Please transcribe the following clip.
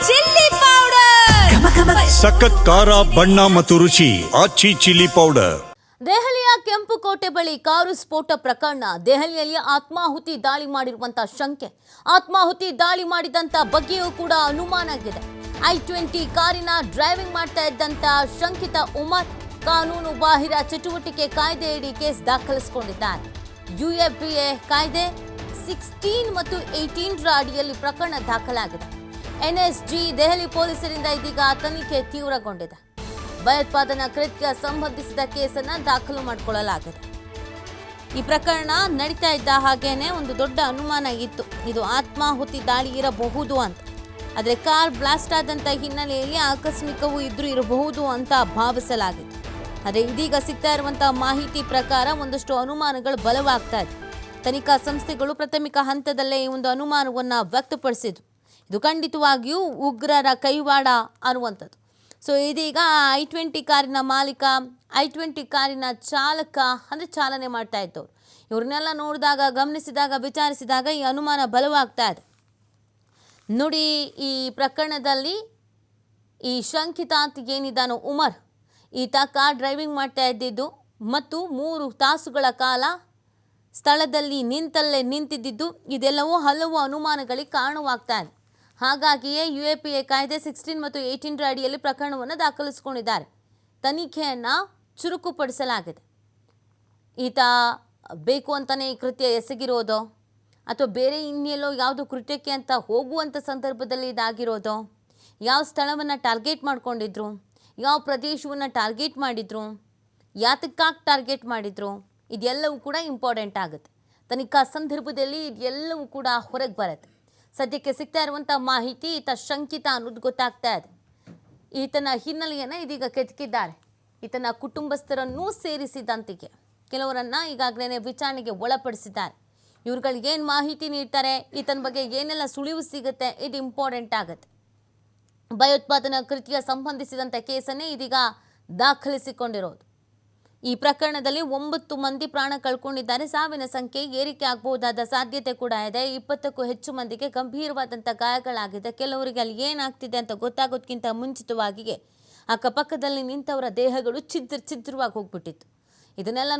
Chilli powder ಸಖತ್ ಖಾರ ಬಣ್ಣ ಮತ್ತು ರುಚಿ ಆಚಿ ಚಿಲ್ಲಿ ಪೌಡರ್. ದೆಹಲಿಯ ಕೆಂಪುಕೋಟೆ ಬಳಿ ಕಾರು ಸ್ಫೋಟ ಪ್ರಕರಣ. ದೆಹಲಿಯಲ್ಲಿ ಆತ್ಮಾಹುತಿ ದಾಳಿ ಮಾಡಿರುವಂತಹ ಶಂಕೆ, ಆತ್ಮಾಹುತಿ ದಾಳಿ ಮಾಡಿದಂತ ಬಗ್ಗೆಯೂ ಕೂಡ ಅನುಮಾನ ಆಗಿದೆ. i20 ಕಾರಿನ ಡ್ರೈವಿಂಗ್ ಮಾಡ್ತಾ ಇದ್ದಂತ ಶಂಕಿತ ಉಮರ್ ಕಾನೂನು ಬಾಹಿರ ಚಟುವಟಿಕೆ ಕಾಯ್ದೆಯಡಿ ಕೇಸ್ ದಾಖಲಿಸಿಕೊಂಡಿದ್ದಾರೆ. UFBA ಕಾಯ್ದೆ 16 ಮತ್ತು 18 ಅಡಿಯಲ್ಲಿ ಪ್ರಕರಣ ದಾಖಲಾಗಿದೆ. NSG ದೆಹಲಿ ಪೊಲೀಸರಿಂದ ಇದೀಗ ತನಿಖೆ ತೀವ್ರಗೊಂಡಿದೆ. ಭಯೋತ್ಪಾದನಾ ಕೃತ್ಯ ಸಂಬಂಧಿಸಿದ ಕೇಸನ್ನ ದಾಖಲು ಮಾಡಿಕೊಳ್ಳಲಾಗಿದೆ. ಈ ಪ್ರಕರಣ ನಡೀತಾ ಇದ್ದ ಹಾಗೇನೆ ಒಂದು ದೊಡ್ಡ ಅನುಮಾನ ಇತ್ತು, ಇದು ಆತ್ಮಾಹುತಿ ದಾಳಿ ಇರಬಹುದು ಅಂತ. ಆದರೆ ಕಾರ್ ಬ್ಲಾಸ್ಟ್ ಆದಂಥ ಹಿನ್ನೆಲೆಯಲ್ಲಿ ಆಕಸ್ಮಿಕವೂ ಇರಬಹುದು ಅಂತ ಭಾವಿಸಲಾಗಿತ್ತು. ಆದರೆ ಇದೀಗ ಸಿಗ್ತಾ ಇರುವಂತಹ ಮಾಹಿತಿ ಪ್ರಕಾರ ಒಂದಷ್ಟು ಅನುಮಾನಗಳು ಬಲವಾಗ್ತಾ ಇದೆ. ತನಿಖಾ ಸಂಸ್ಥೆಗಳು ಪ್ರಾಥಮಿಕ ಹಂತದಲ್ಲೇ ಈ ಒಂದು ಅನುಮಾನವನ್ನು ವ್ಯಕ್ತಪಡಿಸಿದ್ರು. ಇದು ಖಂಡಿತವಾಗಿಯೂ ಉಗ್ರರ ಕೈವಾಡ ಅನ್ನುವಂಥದ್ದು. ಸೊ ಇದೀಗ i20 ಕಾರಿನ ಮಾಲೀಕ, i20 ಕಾರಿನ ಚಾಲಕ ಅಂದರೆ ಚಾಲನೆ ಮಾಡ್ತಾ ಇದ್ದವರು, ಇವ್ರನ್ನೆಲ್ಲ ನೋಡಿದಾಗ, ಗಮನಿಸಿದಾಗ, ವಿಚಾರಿಸಿದಾಗ ಈ ಅನುಮಾನ ಬಲವಾಗ್ತಾ ಇದೆ. ನೋಡಿ, ಈ ಪ್ರಕರಣದಲ್ಲಿ ಈ ಶಂಕಿತ ಅಂತ ಏನಿದ್ದಾನೋ ಉಮರ್, ಈತ ಕಾರ್ ಡ್ರೈವಿಂಗ್ ಮಾಡ್ತಾ ಇದ್ದಿದ್ದು ಮತ್ತು 3 ತಾಸುಗಳ ಕಾಲ ಸ್ಥಳದಲ್ಲಿ ನಿಂತಿದ್ದು, ಇದೆಲ್ಲವೂ ಹಲವು ಅನುಮಾನಗಳಿಗೆ ಕಾರಣವಾಗ್ತಾ ಇದೆ. ಹಾಗಾಗಿಯೇ UFBA ಕಾಯ್ದೆ 16 ಮತ್ತು 18 ಅಡಿಯಲ್ಲಿ ಪ್ರಕರಣವನ್ನು ದಾಖಲಿಸಿಕೊಂಡಿದ್ದಾರೆ. ತನಿಖೆಯನ್ನು ಚುರುಕುಪಡಿಸಲಾಗಿದೆ. ಈತ ಬೇಕು ಅಂತಲೇ ಈ ಕೃತ್ಯ ಎಸಗಿರೋದೋ ಅಥವಾ ಬೇರೆ ಇನ್ನೆಲ್ಲೋ ಯಾವುದೋ ಕೃತ್ಯಕ್ಕೆ ಅಂತ ಹೋಗುವಂಥ ಸಂದರ್ಭದಲ್ಲಿ ಇದಾಗಿರೋದೋ, ಯಾವ ಸ್ಥಳವನ್ನು ಟಾರ್ಗೆಟ್ ಮಾಡ್ಕೊಂಡಿದ್ರು, ಯಾವ ಪ್ರದೇಶವನ್ನು ಟಾರ್ಗೆಟ್ ಮಾಡಿದ್ರು, ಯಾತಕ್ಕಾಗಿ ಟಾರ್ಗೆಟ್ ಮಾಡಿದ್ರು, ಇದೆಲ್ಲವೂ ಕೂಡ ಇಂಪಾರ್ಟೆಂಟ್ ಆಗುತ್ತೆ. ತನಿಖಾ ಸಂದರ್ಭದಲ್ಲಿ ಇದೆಲ್ಲವೂ ಕೂಡ ಹೊರಗೆ ಬರುತ್ತೆ. ಸದ್ಯಕ್ಕೆ ಸಿಗ್ತಾ ಇರುವಂಥ ಮಾಹಿತಿ, ಈತ ಶಂಕಿತ ಅನ್ನೋದು ಗೊತ್ತಾಗ್ತಾ ಇದೆ. ಈತನ ಹಿನ್ನೆಲೆಯನ್ನು ಇದೀಗ ಕೆದಕಿದ್ದಾರೆ. ಈತನ ಕುಟುಂಬಸ್ಥರನ್ನೂ ಸೇರಿಸಿದಂತೆಯೇ ಕೆಲವರನ್ನು ಈಗಾಗಲೇ ವಿಚಾರಣೆಗೆ ಒಳಪಡಿಸಿದ್ದಾರೆ. ಇವ್ರುಗಳಿಗೆ ಏನು ಮಾಹಿತಿ ನೀಡ್ತಾರೆ, ಈತನ ಬಗ್ಗೆ ಏನೆಲ್ಲ ಸುಳಿವು ಸಿಗುತ್ತೆ, ಇದು ಇಂಪಾರ್ಟೆಂಟ್ ಆಗುತ್ತೆ. ಭಯೋತ್ಪಾದನಾ ಕೃತ್ಯ ಸಂಬಂಧಿಸಿದಂಥ ಕೇಸನ್ನೇ ಇದೀಗ ದಾಖಲಿಸಿಕೊಂಡಿರೋದು. ಈ ಪ್ರಕರಣದಲ್ಲಿ 9 ಮಂದಿ ಪ್ರಾಣ ಕಳ್ಕೊಂಡಿದ್ದಾರೆ. ಸಾವಿನ ಸಂಖ್ಯೆ ಏರಿಕೆ ಆಗಬಹುದಾದ ಸಾಧ್ಯತೆ ಕೂಡ ಇದೆ. 20ಕ್ಕೂ ಹೆಚ್ಚು ಮಂದಿಗೆ ಗಂಭೀರವಾದಂಥ ಗಾಯಗಳಾಗಿದೆ. ಕೆಲವರಿಗೆ ಅಲ್ಲಿ ಏನಾಗ್ತಿದೆ ಅಂತ ಗೊತ್ತಾಗೋದಕ್ಕಿಂತ ಮುಂಚಿತವಾಗಿಯೇ ಅಕ್ಕಪಕ್ಕದಲ್ಲಿ ನಿಂತವರ ದೇಹಗಳು ಛಿದ್ರವಾಗಿ ಹೋಗ್ಬಿಟ್ಟಿತ್ತು. ಇದನ್ನೆಲ್ಲ